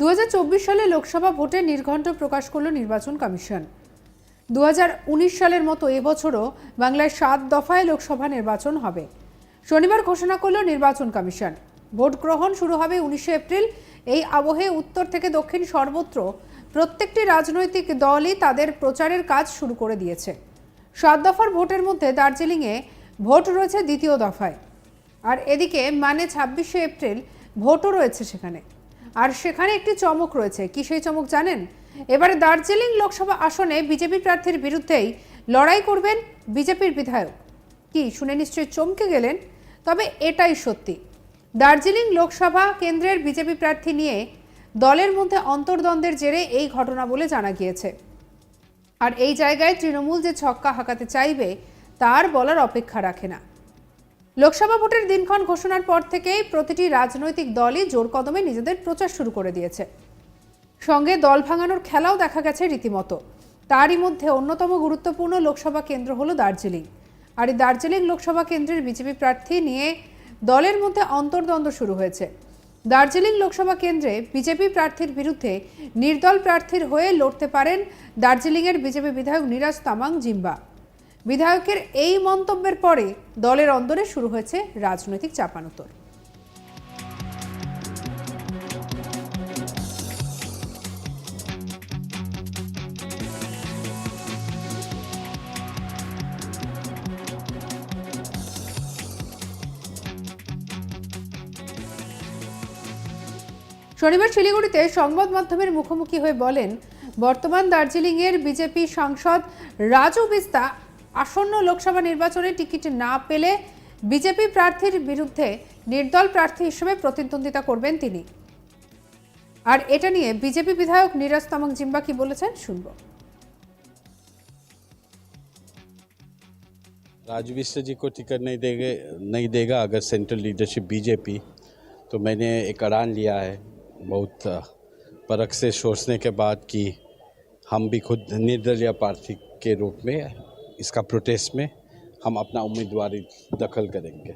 2024 সালে লোকসভা ভোটে নির্ঘণ্ট প্রকাশ করল নির্বাচন কমিশন। 2019 সালের মতো এবছরও বাংলায় 7 দফায় লোকসভা নির্বাচন হবে। শনিবার ঘোষণা করল নির্বাচন কমিশন। ভোট গ্রহণ শুরু হবে 19 এপ্রিল। এই আবহে উত্তর থেকে দক্ষিণ সর্বত্র প্রত্যেকটি রাজনৈতিক দলই তাদের প্রচারের কাজ শুরু করে দিয়েছে। 7 দফার ভোটের মধ্যে দার্জিলিংয়ে ভোট রয়েছে দ্বিতীয় দফায়। আর এদিকে 26 এপ্রিল ভোটও রয়েছে সেখানে। আর সেখানে একটি চমক রয়েছে। কি সেই চমক জানেন? এবারে দার্জিলিং লোকসভা আসনে বিজেপি প্রার্থীর বিরুদ্ধেই লড়াই করবেন বিজেপির বিধায়ক। কি শুনে নিশ্চয়ই চমকে গেলেন? তবে এটাই সত্যি। দার্জিলিং লোকসভা কেন্দ্রের বিজেপি প্রার্থী নিয়ে দলের মধ্যে অন্তর্দ্বন্দ্বের জেরে এই ঘটনা বলে জানা গিয়েছে। আর এই জায়গায় তৃণমূল যে ছক্কা হাঁকাতে চাইবে তার বলার অপেক্ষা রাখে না। লোকসভা ভোটের দিনক্ষণ ঘোষণার পর থেকেই প্রতিটি রাজনৈতিক দলই জোর কদমে নিজেদের প্রচার শুরু করে দিয়েছে। সঙ্গে দল ভাঙানোর খেলাও দেখা গেছে রীতিমতো। তারই মধ্যে অন্যতম গুরুত্বপূর্ণ লোকসভা কেন্দ্র হলো দার্জিলিং। আর এই দার্জিলিং লোকসভা কেন্দ্রের বিজেপি প্রার্থী নিয়ে দলের মধ্যে অন্তর্দ্বন্দ্ব শুরু হয়েছে। দার্জিলিং লোকসভা কেন্দ্রে বিজেপি প্রার্থীর বিরুদ্ধে নির্দল প্রার্থীর হয়ে লড়তে পারেন দার্জিলিংয়ের বিজেপি বিধায়ক নিরাজ তামাং জিম্বা। বিধায়কের এই মন্তব্যের পরে দলের অন্দরে শুরু হয়েছে রাজনৈতিক চাপানোতর। শনিবার শিলিগুড়িতে সংবাদ মাধ্যমের মুখোমুখি হয়ে বলেন, বর্তমান দার্জিলিংয়ের বিজেপি সাংসদ রাজু বিস্তা আসন্ন লোকসভা নির্বাচনে টিকিট না পেলে বিজেপি প্রার্থীর বিরুদ্ধে নির্দল প্রার্থী হিসেবে প্রতিদ্বন্দ্বিতা করবেন তিনি। আর এটা নিয়ে বিজেপি বিধায়ক নিরাজ তামাং জিম্বা কি বলেছেন শুনব। राजू बिस्तर जी को टिकट नहीं देगा अगर सेंट्रल लीडरशिप बीजेपी, तो मैंने एक ऐलान लिया है बहुत परख से सोचने के बाद कि हम भी खुद निर्दलीय प्रार्थी के रूप में इसका प्रोटेस्ट में हम अपना उम्मीदवारी दखल करेंगे।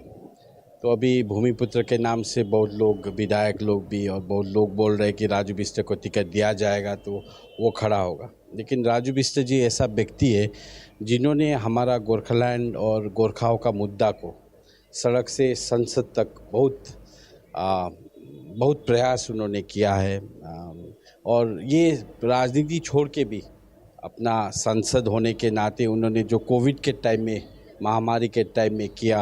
तो अभी भूमिपुत्र के नाम से बहुत लोग, विधायक लोग भी और बहुत लोग बोल रहे हैं कि राजू बिस्तर को टिकट दिया जाएगा तो वो खड़ा होगा। लेकिन राजू बिस्तर जी ऐसा व्यक्ति है जिन्होंने हमारा गोरखालैंड और गोरखाओं का मुद्दा को सड़क से संसद तक बहुत प्रयास उन्होंने किया है। और ये राजनीति छोड़ के भी अपना सांसद होने के नाते उन्होंने जो कोविड के टाइम में, महामारी के टाइम में किया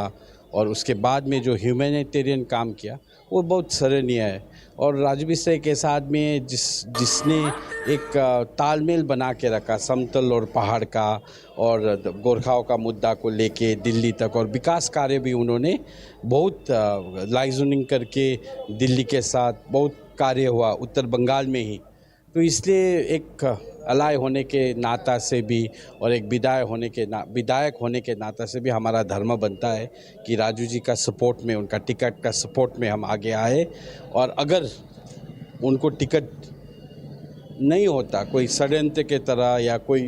और उसके बाद में जो ह्यूमैनिटेरियन काम किया वो बहुत सराहनीय है। और राजू बिस्तर एक ऐसा आदमी है जिसने एक तालमेल बना के रखा समतल और पहाड़ का और गोरखाओं का मुद्दा को लेके दिल्ली तक, और विकास कार्य भी उन्होंने बहुत लाइजनिंग करके दिल्ली के साथ बहुत कार्य हुआ उत्तर बंगाल में ही। तो इसलिए एक अलाय होने के नाता से भी और एक विधायक होने के नाता से भी हमारा धर्म बनता है कि राजू जी का सपोर्ट में, उनका टिकट का सपोर्ट में हम आगे आए। और अगर उनको टिकट नहीं होता, कोई षड्यंत्र के तरह या कोई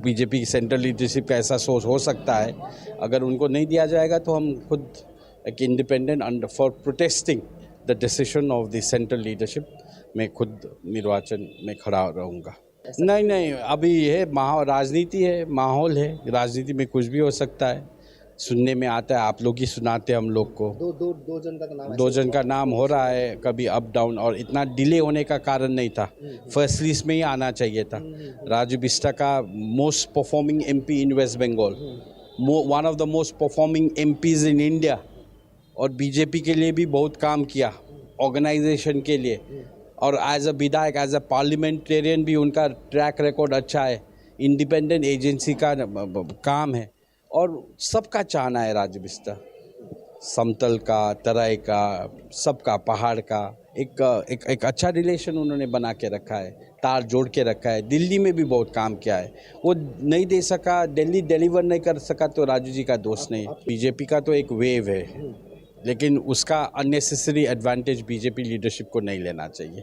बीजेपी सेंट्रल लीडरशिप का ऐसा सोच हो सकता है, अगर उनको नहीं दिया जाएगा तो हम खुद एक independent under for protesting the decision of the central leadership मैं खुद निर्वाचन में खड़ा रहूँगा। नहीं, अभी ये राजनीति है, माहौल है, राजनीति में कुछ भी हो सकता है। सुनने में आता है, आप लोग ही सुनाते हैं हम लोग को। दो जन का नाम हो रहा है, कभी अप डाउन, और इतना डिले होने का कारण नहीं था। फर्स्ट लिस्ट में ही आना चाहिए था। राजू बिस्तर का most performing MP in West Bengal, one of the most performing MPs in India, और बीजेपी के लिए भी बहुत काम किया, ऑर्गेनाइजेशन के लिए, और एज अ विधायक, एज अ पार्लियामेंटेरियन भी उनका ट्रैक रिकॉर्ड अच्छा है। इंडिपेंडेंट एजेंसी का काम है और सबका चाहना है राजू बिस्तर, समतल का, तराई का, सबका, पहाड़ का एक अच्छा रिलेशन उन्होंने बना के रखा है, तार जोड़ के रखा है। दिल्ली में भी बहुत काम किया है, वो नहीं दे सका, दिल्ली डिलीवर नहीं कर सका तो राजू जी का दोष नहीं। बीजेपी का तो एक वेव है, लेकिन उसका अननेसेसरी एडवांटेज बीजेपी लीडरशिप को नहीं लेना चाहिए।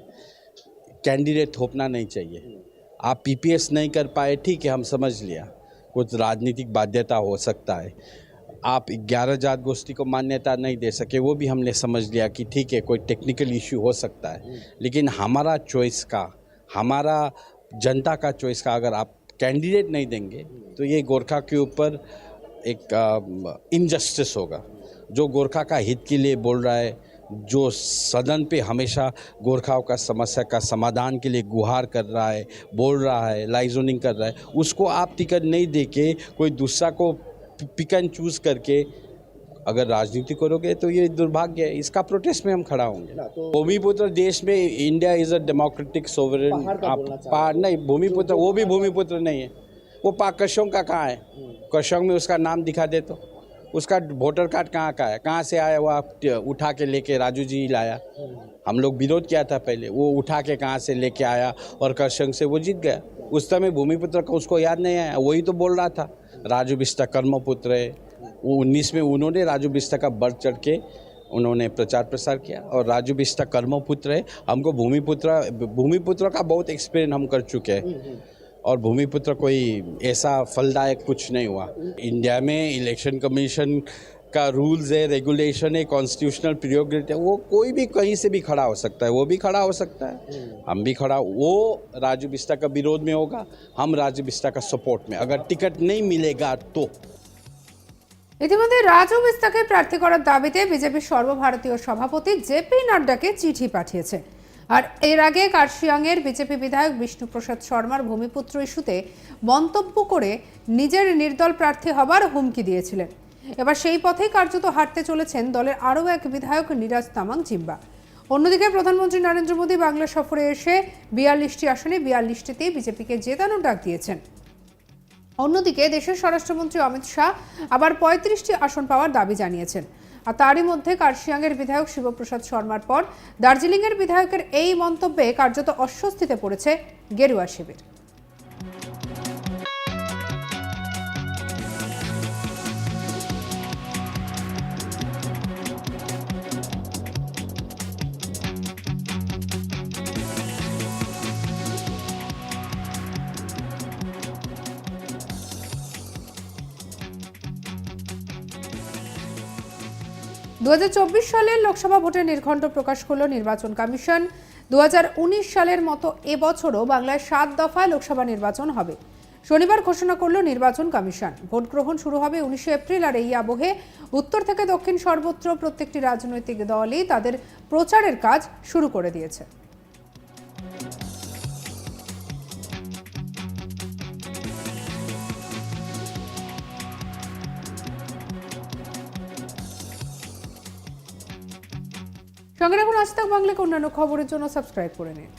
कैंडिडेट थोपना नहीं चाहिए। आप पीपीएस नहीं कर पाए, ठीक है, हम समझ लिया, कुछ राजनीतिक बाध्यता हो सकता है। आप 11 जात गोष्ठी को मान्यता नहीं दे सके, वो भी हमने समझ लिया कि ठीक है, कोई टेक्निकल इशू हो सकता है, लेकिन हमारा चॉइस का, हमारा जनता का चॉइस का अगर आप कैंडिडेट नहीं देंगे तो ये गोरखा के ऊपर एक इनजस्टिस होगा। जो गोरखा का हित के लिए बोल रहा है, जो सदन पे हमेशा गोरखाओं का समस्या का समाधान के लिए गुहार कर रहा है, बोल रहा है, लाइजोनिंग कर रहा है, उसको आप टिकट नहीं देके कोई दूसरा को पिक एंड चूज करके अगर राजनीति करोगे तो ये दुर्भाग्य है। इसका प्रोटेस्ट में हम खड़ा होंगे। भूमिपुत्र देश में, India is a democratic sovereign. नहीं, भूमिपुत्र वो भी भूमिपुत्र नहीं है, वो पाकशों का कहाँ है? कशोंग में उसका नाम दिखा दे तो उसका वोटर कार्ड कहाँ का है, कहाँ से आया? वो आप उठा के लेके राजू जी लाया। हम लोग विरोध किया था पहले, वो उठा के कहाँ से लेके आया और कशोंग से वो जीत गया। उस समय भूमिपुत्र का उसको याद नहीं आया, वही तो बोल रहा था राजू बिस्टा कर्मपुत्र है। वो 19 में उन्होंने राजू बिस्टा का बढ़ चढ़ के उन्होंने प्रचार प्रसार किया, और राजू बिस्टा कर्मपुत्र है। हमको भूमिपुत्र का बहुत एक्सपीरियंस हम कर चुके हैं, और भूमिपुत्र कोई ऐसा फलदायक कुछ नहीं हुआ। इंडिया में इलेक्शन कमीशन का रूल्स है, रेगुलेशन है, कॉन्स्टिट्यूशनल प्रियोरिटी है, वो कोई भी कहीं से भी खड़ा हो सकता है, वो भी खड़ा हो सकता है, हम भी खड़ा। वो राजू बिस्टा का विरोध में होगा, हम राजू बिस्टा का सपोर्ट में, अगर टिकट नहीं मिलेगा तो। ইতিমধ্যে রাজু বিস্তাকে প্রার্থী করার দাবিতে বিজেপির সর্বভারতীয় সভাপতি জেপি নাড্ডাকে চিঠি পাঠিয়েছে। আর এর আগে কার্শিয়াংয়ের বিজেপি বিধায়ক বিষ্ণুপ্রসাদ শর্মার ভূমিপুত্র ইস্যুতে মন্তব্য করে নিজের নির্দল প্রার্থী হবার হুমকি দিয়েছিলেন। এবার সেই পথেই কার্যত হাঁটতে চলেছেন দলের আরও এক বিধায়ক নিরাজ তামাং জিম্বা। অন্যদিকে প্রধানমন্ত্রী নরেন্দ্র মোদী বাংলা সফরে এসে 42টি আসনে 42টিতেই বিজেপিকে জেতানোর ডাক দিয়েছেন। অন্যদিকে দেশের স্বরাষ্ট্রমন্ত্রী অমিত শাহ আবার 35টি আসন পাওয়ার দাবি জানিয়েছেন। আর তারই মধ্যে কার্শিয়াংয়ের বিধায়ক শিবপ্রসাদ শর্মার পর দার্জিলিংয়ের বিধায়কের এই মন্তব্যে কার্যত অস্বস্তিতে পড়েছে গেরুয়া শিবির। 2024 সালের লোকসভা ভোটের নির্ঘণ্ট প্রকাশ করল নির্বাচন কমিশন। 2019 সালের মতো এবছরও বাংলায় 7 দফায় লোকসভা নির্বাচন হবে। শনিবার ঘোষণা করল নির্বাচন কমিশন। ভোট গ্রহণ শুরু হবে 19 এপ্রিল। আর এই আবহে উত্তর থেকে দক্ষিণ সর্বত্র প্রত্যেকটি রাজনৈতিক দলই তাদের প্রচারের কাজ শুরু করে দিয়েছে। সঙ্গে রাখুন আজ তাক বাংলাকে অন্যান্য খবরের জন্য সাবস্ক্রাইব করে নিন।